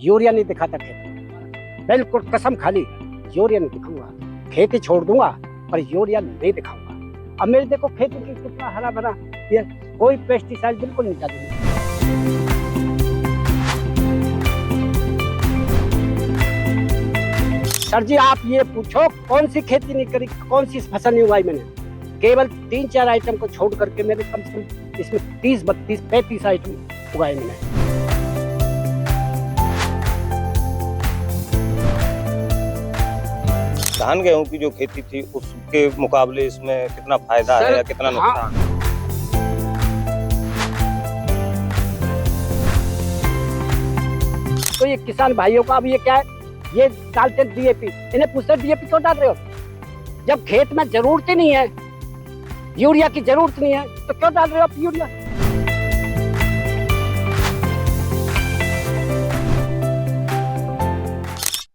Urea नहीं दिखाता खेत, बिल्कुल कसम खाली यूरिया नहीं दिखाऊंगा। खेती छोड़ दूंगा पर यूरिया नहीं दिखाऊंगा। अब मेरे देखो खेती की कितना हरा भरा, ये कोई पेस्टिसाइड बिल्कुल नहीं डालेंगे। सर जी आप ये पूछो कौन सी खेती नहीं करी, कौन सी फसल नहीं उगाई मैंने। केवल 3-4 आइटम को छोड़ करके मेरे कम से कम इसमें 30, 32, 35 आइटम उगाए मैंने। धान गेहूं की जो खेती थी उसके मुकाबले इसमें कितना फायदा है या कितना नुकसान? तो ये किसान भाइयों का अब ये क्या है, ये डालते डीएपी, इन्हें पूछते डीएपी क्यों डाल रहे हो? जब खेत में जरूरत ही नहीं है, यूरिया की जरूरत नहीं है, तो क्यों डाल रहे हो आप यूरिया?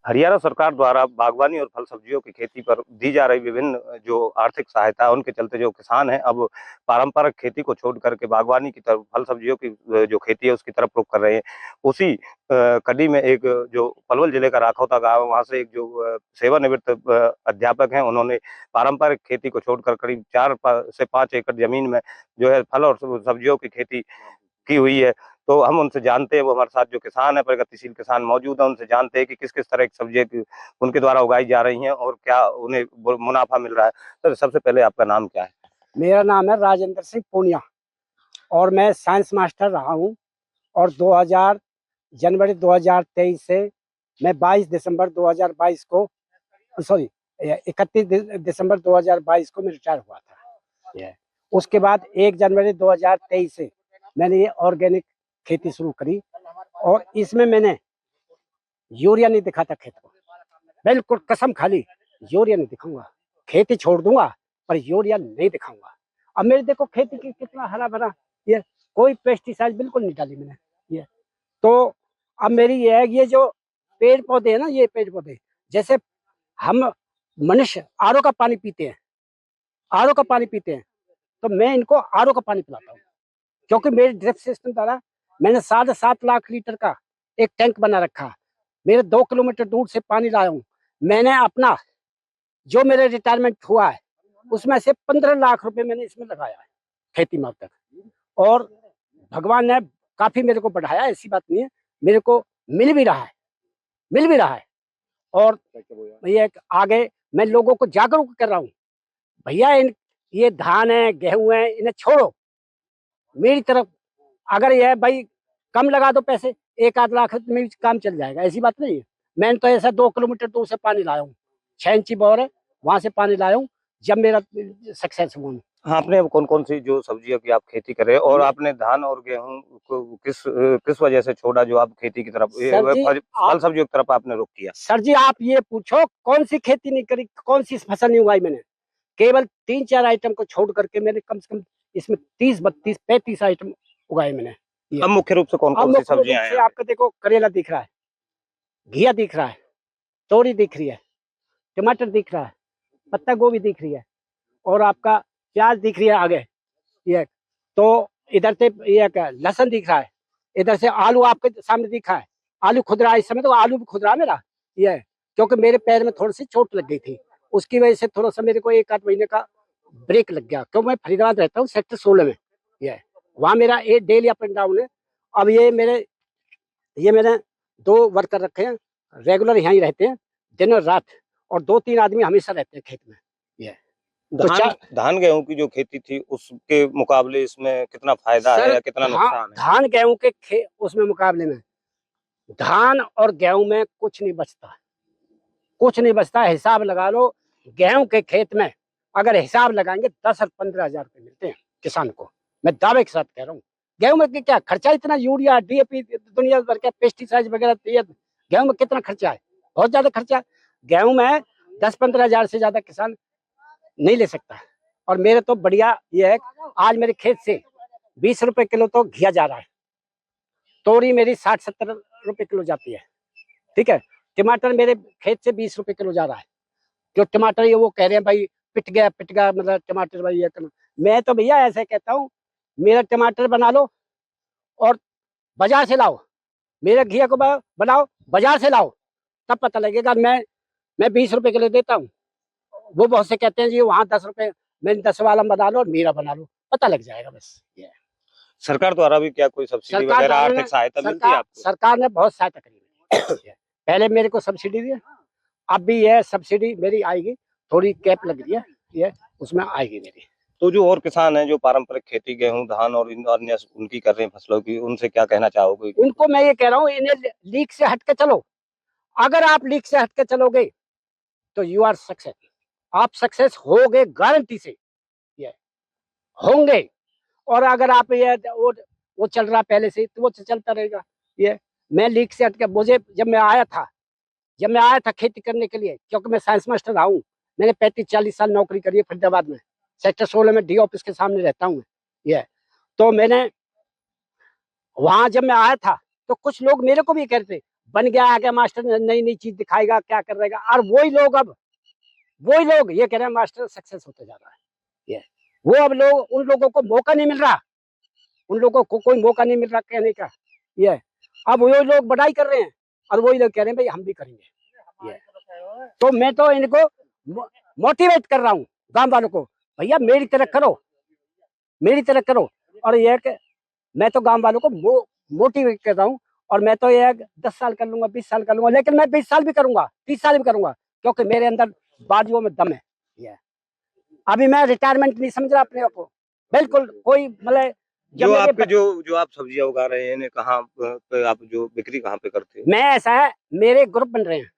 हरियाणा सरकार द्वारा बागवानी और फल सब्जियों की खेती पर दी जा रही विभिन्न जो आर्थिक सहायता है उनके चलते जो किसान हैं अब पारंपरिक खेती को छोड़ करके बागवानी की तरफ, फल सब्जियों की जो खेती है उसकी तरफ रुख कर रहे हैं। उसी कड़ी में एक जो पलवल जिले का राखौता गांव है, वहां से एक जो सेवानिवृत्त अध्यापक हैं, उन्होंने पारंपरिक खेती को छोड़कर करीब 4 से 5 एकड़ जमीन में जो है फल और सब्जियों की खेती की हुई है। तो हम उनसे जानते हैं, वो हमारे साथ जो किसान है, प्रगतिशील किसान मौजूद है, उनसे जानते हैं कि किस किस तरह की सब्जियां उनके द्वारा उगाई जा रही हैं और क्या उन्हें मुनाफा मिल रहा है। तो सबसे पहले आपका नाम क्या है? मेरा नाम है राजेंद्र सिंह पूनिया और मैं साइंस मास्टर रहा हूँ। और जनवरी 2023 से मैं 22 दिसंबर 2022 को 31 दिसंबर 2022 को मैं रिटायर हुआ था। उसके बाद 1 जनवरी 2023 से मैंने ये ऑर्गेनिक खेती शुरू करी और इसमें मैंने यूरिया नहीं दिखाता खेत को, बिल्कुल कसम खाली यूरिया नहीं दिखाऊंगा। खेती छोड़ दूंगा पर यूरिया नहीं दिखाऊंगा। अब मेरे देखो खेती की कितना हरा भरा, ये कोई पेस्टिसाइड बिल्कुल नहीं डाली मैंने। ये तो अब मेरी ये है, ये जो पेड़ पौधे है ना, ये पेड़ पौधे जैसे हम मनुष्य आरओ का पानी पीते हैं, आरओ का पानी पीते हैं, तो मैं इनको आरओ का पानी पिलाता हूँ, क्योंकि मेरे ड्रिप सिस्टम द्वारा मैंने 7.5 लाख लीटर का एक टैंक बना रखा। मेरे 2 किलोमीटर दूर से पानी लाया हूँ। मैंने अपना जो मेरे रिटायरमेंट हुआ है उसमें से 15 लाख रुपए मैंने इसमें लगाया है खेती में अब तक, और भगवान ने काफी मेरे को बढ़ाया, ऐसी बात नहीं है, मेरे को मिल भी रहा है, मिल भी रहा है। और ये आगे मैं लोगों को जागरूक कर रहा हूँ, भैया ये धान है, गेहूं है, इन्हें छोड़ो। मेरी तरफ अगर यह भाई कम लगा दो पैसे, 1-8 लाख में भी काम चल जाएगा, ऐसी बात नहीं है। मैंने तो ऐसा 2 किलोमीटर दूर से पानी लाया हूँ, 6 इंची बोर है, वहां से पानी लाया हूँ जब मेरा सक्सेस हुआ। हाँ, आपने अब कौन कौन सी जो सब्जियों की आप खेती कर रहे हैं और आपने धान और गेहूं को किस वजह से छोड़ा, जो आप खेती की तरफ फल सब्जियों की तरफ आपने रुख किया? सर जी आप ये पूछो कौन सी खेती नहीं करी, कौन सी फसल नहीं उगाई मैंने। केवल 3-4 आइटम को छोड़ करके मैंने कम से कम इसमें 30, 32, 35 आइटम उगाए मैंने। अब मुख्य रूप से कौन कौन सी सब्जियां हैं? आपको देखो करेला दिख रहा है, घिया दिख रहा है, तोरी दिख रही है, टमाटर दिख रहा है, पत्ता गोभी दिख रही है, और आपका प्याज दिख रही है आगे, ये तो इधर से ये लहसुन दिख रहा है, इधर से आलू आपके सामने दिखा है। आलू खुद रहा है इस समय, तो आलू भी खुद रहा मेरा, ये क्योंकि मेरे पैर में थोड़ी सी चोट लग गई थी, उसकी वजह से थोड़ा सा मेरे को 1-8 महीने का ब्रेक लग गया, क्योंकि मैं फरीदाबाद रहता हूँ सेक्टर 16 में, ये वहाँ मेरा डेली अप एंड डाउन है। अब ये मैंने 2 वर्कर रखे हैं, रेगुलर यहाँ ही रहते हैं दिन और रात, और 2-3 आदमी हमेशा रहते हैं खेत में। ये धान गेहूं की जो खेती थी उसके मुकाबले इसमें कितना फायदा है या कितना नुकसान है? धान गेहूं के उसमें मुकाबले में धान और गेहूं में कुछ नहीं बचता, कुछ नहीं बचता। हिसाब लगा लो, गेहूं के खेत में अगर हिसाब लगाएंगे 10 और 15 हजार रुपये मिलते हैं किसान को, मैं दावे के साथ कह रहा हूँ। गेहूं में क्या खर्चा, इतना यूरिया डीएपी दुनिया भर के पेस्टिसाइड वगैरह, गेहूं में कितना खर्चा है, बहुत ज्यादा खर्चा। गेहूं में 10-15 हजार से ज्यादा किसान नहीं ले सकता। और मेरे तो बढ़िया ये है, आज मेरे खेत से 20 रुपए किलो तो घिया जा रहा है, तोरी मेरी 60-70 रुपए किलो जाती है, ठीक है। टमाटर मेरे खेत से 20 रुपए किलो जा रहा है। जो टमाटर ये वो कह रहे हैं भाई पिट गया मतलब टमाटर भाई ये मैं तो भैया ऐसे कहता हूँ, मेरा टमाटर बना लो और बाजार से लाओ, मेरा घिया को बनाओ, बाजार से लाओ, तब पता लगेगा। मैं 20 रुपए किलो देता हूँ, वो बहुत से कहते हैं जी वहाँ 10 रुपए, मैंने 10 वाला बना लो और मेरा बना लो, पता लग जाएगा बस ये है। सरकार द्वारा भी क्या कोई सब्सिडी सरकार वगैरह द्वारा आर्थिक सहायता मिलती है आपको? सरकार ने बहुत सहायता करी है। पहले मेरे को सब्सिडी दी है, अब भी यह सब्सिडी मेरी आएगी, थोड़ी कैप लग रही है, ये उसमें आएगी मेरी। तो जो और किसान हैं जो पारंपरिक खेती गेहूं धान और अन्य उनकी कर रहे हैं फसलों की, उनसे क्या कहना चाहोगे? उनको मैं ये कह रहा हूँ, इन्हें लीक से हट के चलो। अगर आप लीक से हट के चलोगे तो यू आर सक्सेस, आप सक्सेस होगे गारंटी से, ये होंगे। और अगर आप ये वो चल रहा पहले से तो वो चलता रहेगा। ये मैं लीक से हट के, मुझे जब मैं आया था खेती करने के लिए, क्योंकि मैं साइंस मास्टर रहा हूँ, मैंने 35-40 साल नौकरी करी है फरीदाबाद में, सेक्टर 16 में डी ऑफिस के सामने रहता हूँ ये। तो मैंने वहां जब मैं आया था तो कुछ लोग मेरे को भी कहते बन गया है क्या मास्टर, नई नई चीज दिखाएगा, क्या कर रहेगा। और वही लोग ये कह रहे हैं मास्टर सक्सेस होते जा रहा है। ये वो अब उन लोगों को मौका नहीं मिल रहा, उन लोगों को कोई मौका नहीं मिल रहा कहने का। ये अब वही लोग बढ़ाई कर रहे हैं और वही लोग कह रहे हैं भाई हम भी करेंगे। ये तो मैं तो इनको मोटिवेट कर रहा हूँ गांव वालों को, भैया मेरी तरह करो, मेरी तरह करो। और ये मैं तो गांव वालों को मोटिवेट कर रहा हूँ। और मैं तो ये 10 साल कर लूंगा, 20 साल कर लूंगा, लेकिन मैं 20 साल भी करूंगा, 30 साल भी करूंगा, क्योंकि मेरे अंदर बाजुओं में दम है। ये अभी मैं रिटायरमेंट नहीं समझ रहा अपने आप को, बिल्कुल कोई मतलब। जो आपके जो आप सब्जियां उगा रहे हैं इन्हें कहाँ पे आप जो बिक्री कहाँ पे करते हैं? मैं ऐसा है, मेरे ग्रुप बन रहे हैं,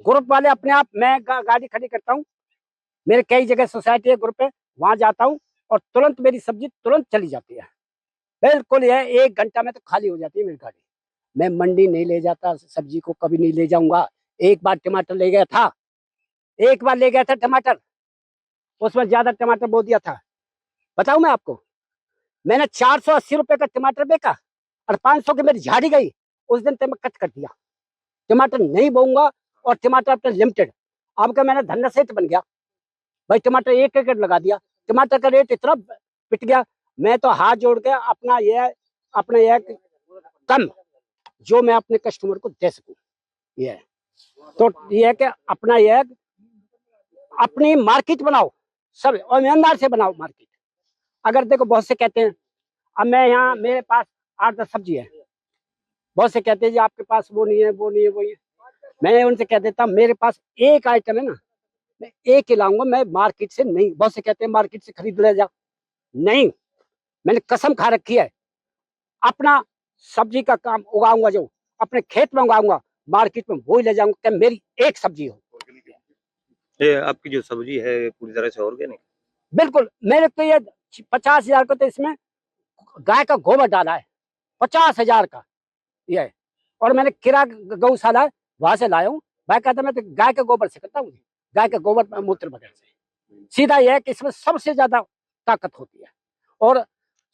ग्रुप वाले अपने आप, मैं गाड़ी खड़ी करता हूँ, मेरे कई जगह सोसाइटी है, ग्रुप है, वहां जाता हूँ और तुरंत मेरी सब्जी तुरंत चली जाती है, बिल्कुल। ये 1 घंटा में तो खाली हो जाती है मेरी गाड़ी। मैं मंडी नहीं ले जाता सब्जी को, कभी नहीं ले जाऊंगा। एक बार टमाटर ले गया था, टमाटर, उसमें ज्यादा टमाटर बो दिया था। बताऊं मैं आपको, मैंने 480 रुपए का टमाटर बेचा और 500 की मेरी झाड़ी गई। उस दिन मैं कट कर दिया, टमाटर नहीं बोऊंगा। और टमाटर अपने लिमिटेड, अब का मैंने धंधा सेठ बन गया भाई, टमाटर एक एकड़ लगा दिया, टमाटर का रेट इतना पिट गया। मैं तो हाथ जोड़ के अपने कम जो मैं अपने कस्टमर को दे सकूं, ये है। तो ये है कि अपना ये अपनी मार्केट बनाओ सब, और ईमानदार से बनाओ मार्केट। अगर देखो बहुत से कहते हैं, अब मैं यहाँ मेरे पास 8-10 सब्जी है, बहुत से कहते हैं जी आपके पास वो नहीं है, वो नहीं है, वो है। मैं उनसे कह देता हूँ मेरे पास एक आइटम है ना, मैं एक ही लाऊंगा, मैं मार्केट से नहीं। बहुत से कहते हैं मार्केट से खरीद ले जा, नहीं, मैंने कसम खा रखी है, अपना सब्जी का काम उगाऊंगा, जो अपने खेत में उगाऊंगा, मार्केट में वो ही ले जाऊंगा कि मेरी एक सब्जी हो। ये आपकी जो सब्जी है पूरी तरह से ऑर्गेनिक? बिल्कुल। मेरे तो ये 50,000 का तो इसमें गाय का गोबर डाला है, 50,000 का ये है। और मैंने किरा गौशाला वहां से लाया हूँ। भाई कहता मैं तो गाय के गोबर से करता हूँ, गाय के गोबर मूत्र वगैरह से। सीधा यह है कि इसमें सबसे ज्यादा ताकत होती है। और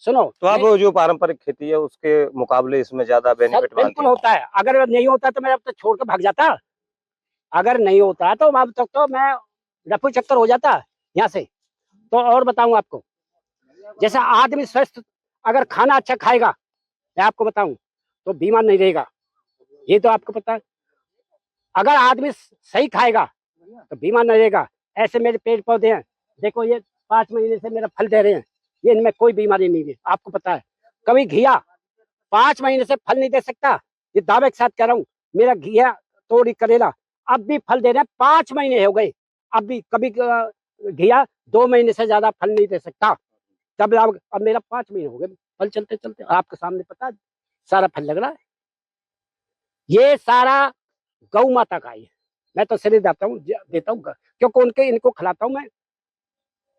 सुनो, तो आप जो पारंपरिक खेती है उसके मुकाबले इसमें ज्यादा बेनिफिट बिल्कुल होता है। अगर नहीं होता तो मैं अब तक छोड़ कर भाग जाता, अगर नहीं होता तो अब तक तो मैं रफू चक्कर हो जाता यहाँ से। तो और बताऊं आपको, जैसा आदमी स्वस्थ अगर खाना अच्छा खाएगा, मैं आपको बताऊं, तो बीमार नहीं रहेगा, ये तो आपको पता है। अगर आदमी सही खाएगा तो बीमार नहीं रहेगा। ऐसे मेरे पेड़ पौधे हैं, देखो ये 5 महीने से मेरा फल दे रहे हैं, ये इनमें कोई बीमारी नहीं है, आपको पता है। कभी घिया 5 महीने से फल नहीं दे सकता, ये दावे के साथ कह रहा हूँ। मेरा घिया, तोरी, करेला अब भी फल दे रहे हैं, 5 महीने हो गए, अब भी कभी घिया 2 महीने से ज्यादा फल नहीं दे सकता। तब अब मेरा 5 महीने हो गए फल चलते चलते, आपके सामने पता सारा फल लग रहा है। ये सारा गौ माता का ही, मैं तो शरीर देता हूँ क्योंकि इनको खिलाता हूँ मैं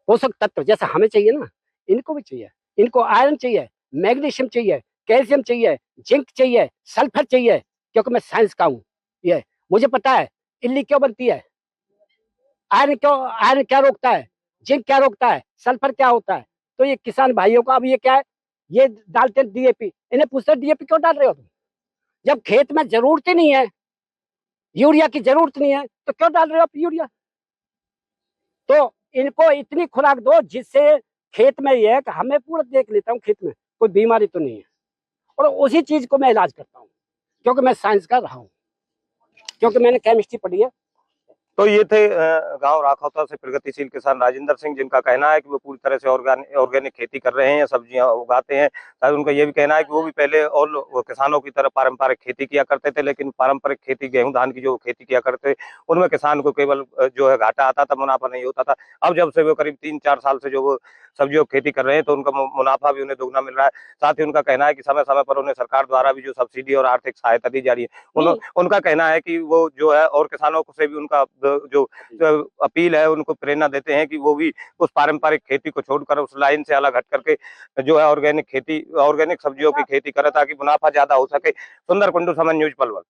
पोषक तत्व, जैसा हमें चाहिए ना इनको भी चाहिए। इनको आयरन चाहिए, मैग्नीशियम चाहिए, कैल्शियम चाहिए, जिंक चाहिए, सल्फर चाहिए, क्योंकि मैं साइंस का हूँ। ये मुझे पता है इल्ली क्यों बनती है, आयरन क्या रोकता है, जिंक क्या रोकता है, सल्फर क्या होता है। तो ये किसान भाइयों का अब ये क्या है, ये डालते हैं डीएपी। इन्हें पूछते डीएपी क्यों डाल रहे हो तुम, जब खेत में जरूरत ही नहीं है, यूरिया की जरूरत नहीं है, तो क्यों डाल रहे हो आप यूरिया। तो इनको इतनी खुराक दो जिससे खेत में ये है कि हमें पूरा देख लेता हूँ खेत में कोई बीमारी तो नहीं है, और उसी चीज को मैं इलाज करता हूँ क्योंकि मैं साइंस कर रहा हूँ, क्योंकि मैंने केमिस्ट्री पढ़ी है। तो ये थे गांव राखौता से प्रगतिशील किसान राजेंद्र सिंह, जिनका कहना है कि वो पूरी तरह से ऑर्गेनिक खेती कर रहे हैं या सब्जियां उगाते हैं। शायद उनका ये भी कहना है कि वो भी पहले और वो किसानों की तरह पारंपरिक खेती किया करते थे, लेकिन पारंपरिक खेती गेहूं धान की जो खेती किया करते उनमें किसान को केवल जो है घाटा आता था, मुनाफा नहीं होता था। अब जब से वो करीब 3-4 साल से जो वो सब्जियों की खेती कर रहे हैं तो उनका मुनाफा भी उन्हें दुगना मिल रहा है। साथ ही उनका कहना है कि समय समय पर उन्हें सरकार द्वारा भी जो सब्सिडी और आर्थिक सहायता दी जा रही है, उनका कहना है कि वो जो है और किसानों से भी उनका जो अपील है, उनको प्रेरणा देते हैं कि वो भी उस पारंपरिक खेती को छोड़कर उस लाइन से अलग हट करके जो है ऑर्गेनिक सब्जियों की खेती करे ताकि मुनाफा ज्यादा हो सके। सुंदर कुंडू, समन न्यूज, पलवल।